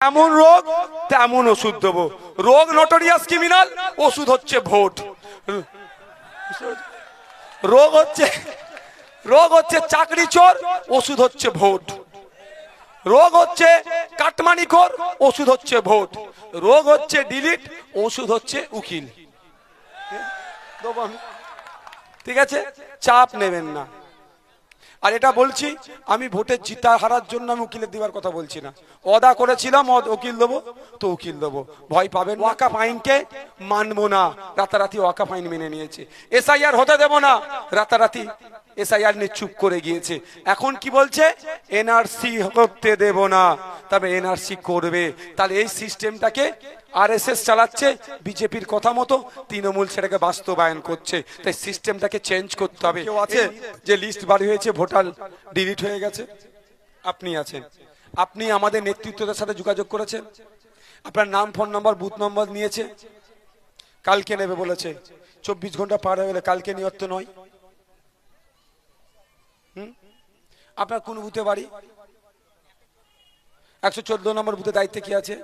এমন রোগ তেমন ওষুধ দেবো। রোগ নটোরিয়াস ক্রিমিনাল, ওষুধ হচ্ছে ভোট। রোগ হচ্ছে চাকরি চোর, ওষুধ হচ্ছে ভোট। রোগ হচ্ছে কাটমানিখোর, ওষুধ হচ্ছে ভোট। রোগ হচ্ছে ডিলিট, ওষুধ হচ্ছে উকিল। ঠিক আছে, চাপ নেবেন না। আর এটা বলছি, আমি ভোটের জিতা হারার জন্য আমি উকিলের দেওয়ার কথা বলছি না। ওয়াদা করেছিলাম উকিল দেবো তো উকিল দেবো, ভয় পাবেন। ওয়াকাফ আইনকে মানবো না, রাতারাতি ওয়াকাফ আইন মেনে নিয়েছে। এসআইআর হতে দেবো না, রাতারাতি এসআইআর নিয়ে চুপ করে গিয়েছে। এখন কি বলছে, এনআরসি করতে দেব না, তবে এনআরসি করবে। তাহলে এই সিস্টেমটাকে আরএসএস চালাচ্ছে বিজেপির কথা মতো, তৃণমূল সেটাকে বাস্তবায়ন করছে। তাই সিস্টেমটাকে চেঞ্জ করতে হবে। কেউ আছে যে লিস্ট বাড়ি হয়েছে, ভোটার ডিলিট হয়ে গেছে? আপনি আছেন। আপনি আমাদের নেতৃত্বদের সাথে যোগাযোগ করেছেন, আপনার নাম, ফোন নাম্বার, বুথ নম্বর নিয়েছে। কালকে নেবে বলেছে, 24 ঘন্টা পার হয়ে গেলে কালকে নিয়ত তো নয়। আপনার কোন বুথে বাড়ি? 114 নম্বর বুথে দায়িত্বে কি আছে?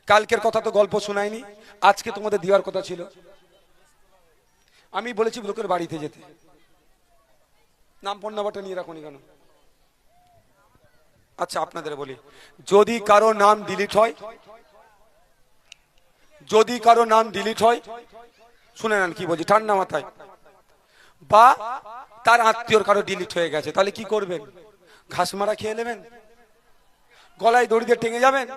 কালকের কথা তো গল্প শোনায়নি, আজকে তোমাদের দেওয়ার কথা ছিল। আমি বলেছি লোকের বাড়িতে যেতে, নাম ফোন নাম্বারটা নিয়ে রাখুনি কেন? আচ্ছা আপনাদের বলি, যদি কারো নাম ডিলিট হয়, যদি কারো নাম ডিলিট হয়, শুনে নেন কি বলছি ঠান্ডা মাথায়, বা তার আত্মীয়র কারো ডিলিট হয়ে গেছে, তাহলে কি করবেন? ঘাস মারা খেয়ে নেবেন? গলায় দড়ি দিয়ে টেঙে যাবেন?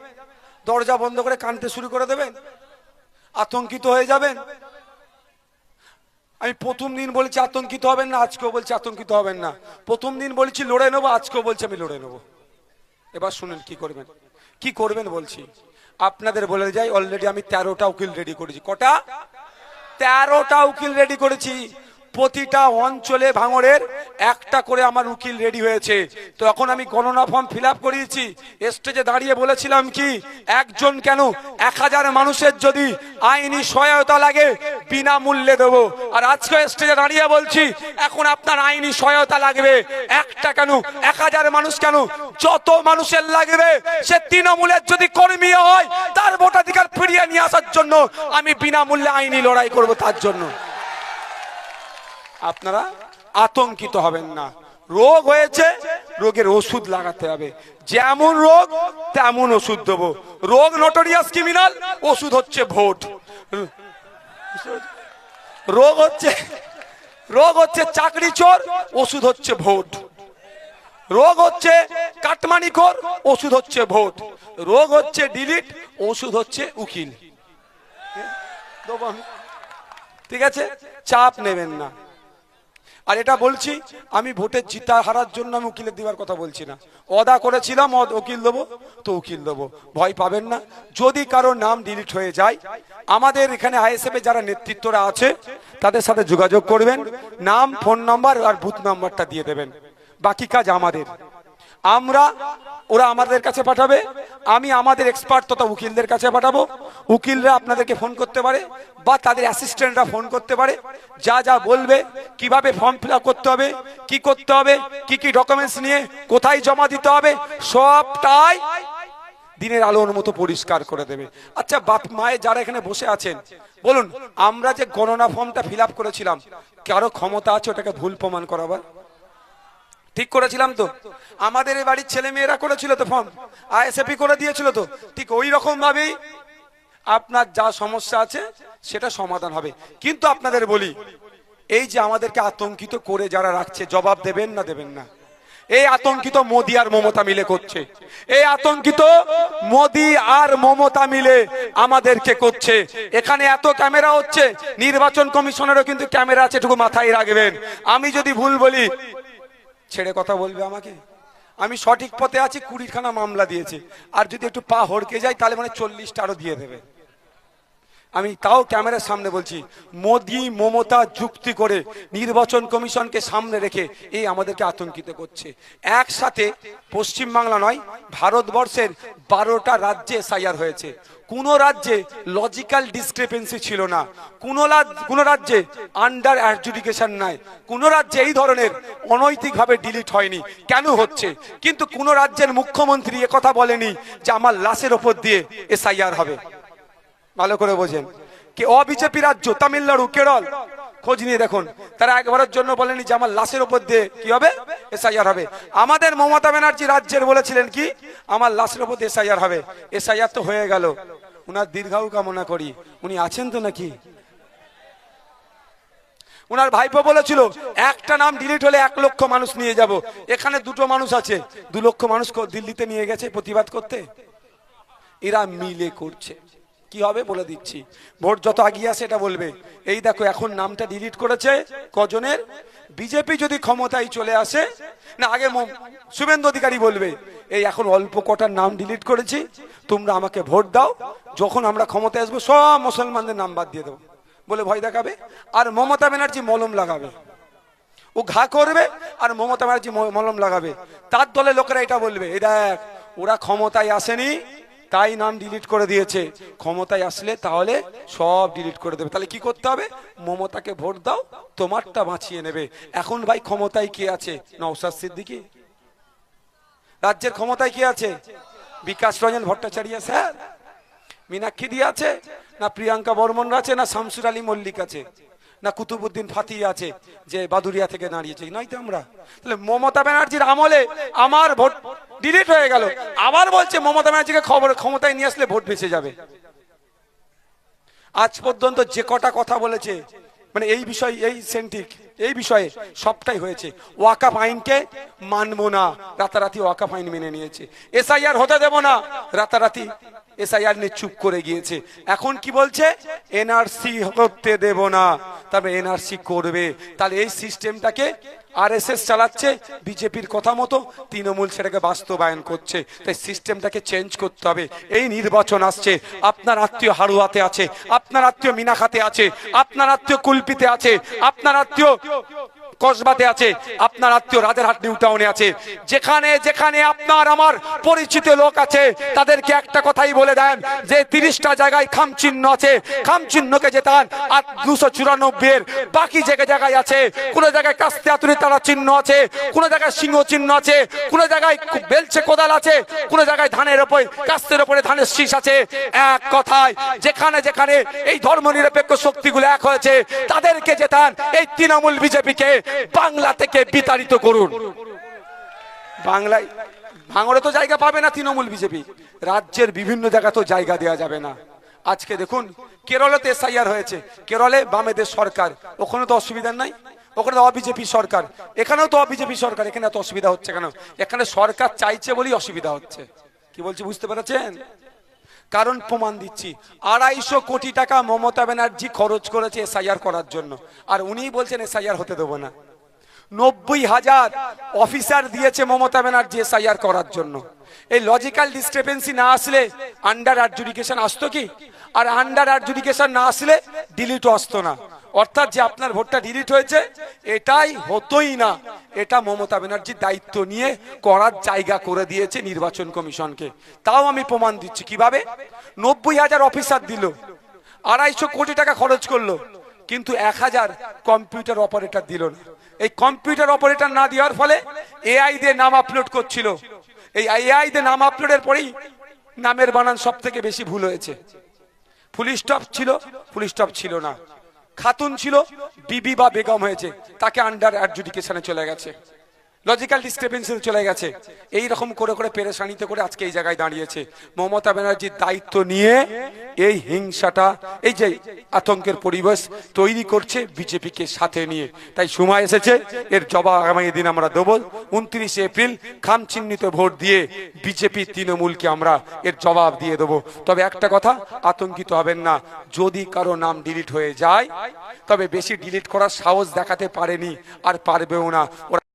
দরজা বন্ধ করে কাঁদতে শুরু করে দেবেন? আতঙ্কিত হয়ে যাবেন? আমি প্রথম দিন বলেছি আতঙ্কিত হবেন না, আজকেও বলছি আতঙ্কিত হবেন না। প্রথম দিন বলেছি লড়ে নেবো, আজকেও বলছি আমি লড়ে নেবো। এবার শুনেন কি করবেন, কি করবেন বলছি। আপনাদের বলে যাই, অলরেডি আমি 13টা উকিল রেডি করেছি। কটা? 13টা উকিল রেডি করেছি। প্রতিটা অঞ্চলে ভাঙড়ের একটা করে আমার উকিল রেডি হয়েছে। তো এখন আমি গণনা ফর্ম ফিল আপ করিয়েছি। স্টেজে দাঁড়িয়ে বলেছিলাম কি, একজন কেন 1000 মানুষের যদি আইনি সহায়তা লাগে বিনামূল্যে দেবো। আর আজকে স্টেজে দাঁড়িয়ে বলছি, এখন আপনার আইনি সহায়তা লাগবে একটা কেন, 1000 মানুষ কেন, যত মানুষের লাগবে, সে তৃণমূলের যদি কর্মী হয় তার ভোটাধিকার ফিরিয়ে নিয়ে আসার জন্য আমি বিনামূল্যে আইনি লড়াই করব। তার জন্য আপনারা আতঙ্কিত হবেন না। রোগ হয়েছে, রোগের ওষুধ লাগাতে হবে। যেমন রোগ তেমন ওষুধ দেবো। রোগ নটোরিয়াস ক্রিমিনাল, ওষুধ হচ্ছে ভোট। রোগ হচ্ছে চাকরি চোর, ওষুধ হচ্ছে ভোট। রোগ হচ্ছে কাটমানিখোর, ওষুধ হচ্ছে ভোট। রোগ হচ্ছে ডিলিট, ওষুধ হচ্ছে উকিল। ঠিক আছে, চাপ নেবেন না। আর এটা বলছি, আমি ভোটের জিতা হারার জন্য আমি উকিলের দেওয়ার কথা বলছি না। ওয়াদা করেছিলাম উকিল দেবো তো উকিল দেবো, ভয় পাবেন না। যদি কারো নাম ডিলিট হয়ে যায়, আমাদের এখানে আইএসএফ এ যারা নেতৃত্বরা আছে তাদের সাথে যোগাযোগ করবেন, নাম, ফোন নাম্বার আর বুথ নাম্বারটা দিয়ে দেবেন। বাকি কাজ আমাদের। ওরা আমাদের কাছে পাঠাবে, আমি আমাদের এক্সপার্ট তথা উকিলদের কাছে পাঠাবো। উকিলরা আপনাদেরকে ফোন করতে পারে বা তাদের অ্যাসিস্ট্যান্টরা ফোন করতে পারে। যা যা বলবে, কিভাবে ফর্ম ফিল আপ করতে হবে, কি করতে হবে, কি কি ডকুমেন্টস নিয়ে কোথায় জমা দিতে হবে, সবটাই দিনের আলোর মতো পরিষ্কার করে দেবে। আচ্ছা বাপ মায়ের যারা এখানে বসে আছেন, বলুন, আমরা যে গণনা ফর্মটা ফিল আপ করেছিলাম, কারো ক্ষমতা আছে ওটাকে ভুল প্রমাণ করাবার? ঠিক করেছিলাম তো? আমাদের এই বাড়ির ছেলে মেয়েরা করেছিল তো ফর্ম, আইএসএফই করে দিয়েছিল তো। ঠিক ওই রকম ভাবেই আপনার যা সমস্যা আছে সেটা সমাধান হবে। কিন্তু আপনাদের বলি, এই যে আমাদেরকে আতঙ্কিত করে যারা রাখছে, জবাব দেবেন না দেবেন না? এই আতঙ্কিত মোদি আর মমতা মিলে করছে। এই আতঙ্কিত মোদি আর মমতা মিলে আমাদেরকে করছে। এখানে এত ক্যামেরা হচ্ছে, নির্বাচন কমিশনেরও কিন্তু ক্যামেরা আছে, এটুকু মাথায় রাখবেন। আমি যদি ভুল বলি ছেড়ে কথা বলবে আমাকে। আমি সঠিক পথে আছি, 20খানা মামলা দিয়েছে, আর যদি একটু পা হড়কে যাই তাহলে মানে 40টা আরো দিয়ে দেবে। আমি তাও ক্যামেরার সামনে বলছি, মোদি মমতা যুক্তি করে নির্বাচন কমিশনকে সামনে রেখে এই আমাদেরকে আতঙ্কিত করছে। একসাথে পশ্চিমবাংলা নয়, ভারতবর্ষের 12টা রাজ্যে এসআইআর হয়েছে। কোন রাজ্যে লজিক্যাল ডিসক্রিপেন্সি ছিল না, কোন রাজ্যে আন্ডার অ্যাডজুডিকেশন নাই, কোন রাজ্যে এই ধরনের অনৈতিকভাবে ডিলিট হয়নি। কেন হচ্ছে? কিন্তু কোন রাজ্যের মুখ্যমন্ত্রী একথা বলেনি যে আমার লাশের ওপর দিয়ে এসআইআর হবে। ভালো করে বোঝেন, কি অবিজেপি রাজ্য তামিলনাড়ু, কেরল, খোঁজ নিয়ে দেখুন, তারা একবারের জন্য বলেনি যে আমার লাশের উপর দিয়ে কি হবে, এসআইআর হবে। আমাদের মমতা ব্যানার্জি রাজ্যের বলেছিলেন কি, আমার লাশের উপর দিয়ে এসআইআর হবে। এসআইআর তো হয়ে গেল, উনার দীর্ঘায়ু কামনা করি। উনি আছেন তো নাকি? উনার ভাইপো বলেছিল একটা নাম ডিলিট হলে 1 লক্ষ মানুষ নিয়ে যাব। এখানে 2টো মানুষ আছে, 2 লক্ষ মানুষ দিল্লিতে নিয়ে গেছে প্রতিবাদ করতে। এরা মিলে করছে। কি হবে বলে দিচ্ছি, ভোট যত আগিয়ে আসে এটা বলবে। এই দেখো এখন নামটা ডিলিট করেছে কজনের। বিজেপি যদি ক্ষমতায় চলে আসে না, আগে শুভেন্দু অধিকারী বলবে এই এখন অল্প কটার নাম ডিলিট করেছি, তোমরা আমাকে ভোট দাও, যখন আমরা ক্ষমতায় আসবো সব মুসলমানদের নাম বাদ দিয়ে দেবো বলে ভয় দেখাবে। আর মমতা ব্যানার্জি মলম লাগাবে, ও ঘা করবে আর মমতা ব্যানার্জি মলম লাগাবে। তার দলের লোকেরা এটা বলবে এই দেখ ওরা ক্ষমতায় আসেনি তাই নাম ডিলিট করে দিয়েছে, ক্ষমতায় আসলে তাহলে সব ডিলিট করে দেবে। তাহলে কি করতে হবে? মমতাকে ভোট দাও, তোমারটা বাঁচিয়ে নেবে। এখন ভাই ক্ষমতায় কে আছে? নওশাদ সিদ্দিকী। রাজ্যের ক্ষমতায় কে আছে? বিকাশ রঞ্জন ভট্টাচার্য স্যার। মীনাক্ষী দি আছে না, প্রিয়াঙ্কা বর্মন আছে না, শামসুর আলী মল্লিক আছে না, কুতুবুদ্দিন ফাতি আছে যে বাদুরিয়া থেকে দাঁড়িয়েছে, নয় তো আমরা। তাহলে মমতা ব্যানার্জির আমলে আমার ভোট ডিলিট হয়ে গেল, আবার বলছে মমতা ব্যানার্জিকে ক্ষমতায় নিয়ে আসলে ভোট বেঁচে যাবে। আজ পর্যন্ত যে কটা কথা বলেছে মানে এই বিষয়, এই সেন্টিক এই বিষয়ে সবটাই হয়েছে। ওয়াকাফ আইনকে মানবো না, রাতারাতি ওয়াকাফ আইন মেনে নিয়েছে। এসআইআর হতে দেব না, রাতারাতি এসআইআর নিয়ে চুপ করে গিয়েছে। এখন কি বলছে? এনআরসি করতে দেব না, তবে এনআরসি করবে। তাহলে এই সিস্টেমটাকে আরএসএস চালাচ্ছে, বিজেপির কথা মতো তৃণমূল সেটাকে বাস্তবায়ন করছে। তাই সিস্টেমটাকে চেঞ্জ করতে হবে। এই নির্বাচন আসছে, আপনার আত্মীয় হাড়ুয়াতে আছে, আপনার আত্মীয় মিনাখাতে আছে, আপনার আত্মীয় কুলপিতে আছে, আপনার আত্মীয় কসবাতে আছে, আপনার আত্মীয় রাজারহাট নিউ টাউনে আছে। যেখানে যেখানে আপনার আমার পরিচিত লোক আছে তাদেরকে একটা কথাই বলে দেন যে 30টা জায়গায় খাম চিহ্ন আছে, খাম চিহ্নকে জেতান। আর 294 এর বাকি জায়গায় আছে, কোন জায়গায় কাস্তে আতুরি তারা চিহ্ন আছে, কোন জায়গায় সিংহ চিহ্ন আছে, কোন জায়গায় বেলছে কোদাল আছে, কোন জায়গায় ধানের উপরে কাস্তের উপরে ধানের শীষ আছে। এক কথায় যেখানে যেখানে এই ধর্মনিরপেক্ষ শক্তিগুলো এক হয়েছে তাদেরকে জেতান। এই তৃণমূল বিজেপিকে বাংলা থেকে বিতাড়িত করুন। বাংলায় ভাঙড়ে তো জায়গা পাবে না তৃণমূল বিজেপি, রাজ্যের বিভিন্ন জায়গা তো জায়গা দেওয়া যাবে না। আজকে দেখুন কেরলে তো এসআইআর হয়েছে, কেরলে বামেদের সরকার, ওখানে তো অসুবিধা নাই, ওখানে তো অবিজেপি সরকার, এখানেও তো অবিজেপি সরকার, এখানে এত অসুবিধা হচ্ছে কেন? এখানে সরকার চাইছে বলেই অসুবিধা হচ্ছে। কি বলছি বুঝতে পেরেছেন? কারণ প্রমাণ দিচ্ছি, 250 কোটি টাকা মমতা ব্যানার্জি খরচ করেছে এসআইআর করার জন্য, আর উনি বলছেন এসআইআর হতে দেবো না। 90,000 অফিসার দিয়েছে মমতা ব্যানার্জি এসআইআর করার জন্য। এই লজিক্যাল ডিসক্রিপেন্সি না আসলে আন্ডার অ্যাডজুডিকেশন আসতো কি? আর আন্ডার অ্যাডজুডিকেশন না আসলে ডিলিটও আসতো না। অর্থাৎ যে আপনার ভোটটা ডিলিট হয়েছে এটাই হতোই না। এটা মমতা ব্যানার্জির দায়িত্ব নিয়ে করার জায়গা করে দিয়েছে নির্বাচন কমিশনকে। তাও আমি প্রমাণ দিচ্ছি কিভাবে। 90,000 অফিসার দিল, 250 কোটি টাকা খরচ করলো, কিন্তু 1000 কম্পিউটার অপারেটর দিল না। এই কম্পিউটার অপারেটর না দেওয়ার ফলে এআই দিয়ে নাম আপলোড করছিল। এই এআই দিয়ে নাম আপলোডের পরেই নামের বানান সব থেকে বেশি ভুল হয়েছে। ফুল স্টপ ছিল, ফুল স্টপ ছিল না। খাতুন ছিল, বিবি বা বেগম হয়েছে, তাকে আন্ডার অ্যাডজুডিকেশনে চলে গেছে, লজিক্যাল ডিসক্রিপেন্সি চলে গেছে। এই রকম করে করে পেরেশানিতে করে আজকে এই জায়গায় দাঁড়িয়েছে। মমতা ব্যানার্জির দায়িত্ব নিয়ে এই হিংসাটা, এই যে আতঙ্কের পরিবেশ তৈরি করছে বিজেপিকে সাথে নিয়ে। তাই সময় এসেছে এর জবাব আগামী দিন আমরা দেবো। 29 এপ্রিল খাম চিহ্নিত ভোট দিয়ে বিজেপি তৃণমূলকে আমরা এর জবাব দিয়ে দেবো। তবে একটা কথা, আতঙ্কিত হবেন না, যদি কারো নাম ডিলিট হয়ে যায় তবে বেশি ডিলিট করার সাহস দেখাতে পারেনি আর পারবেও না।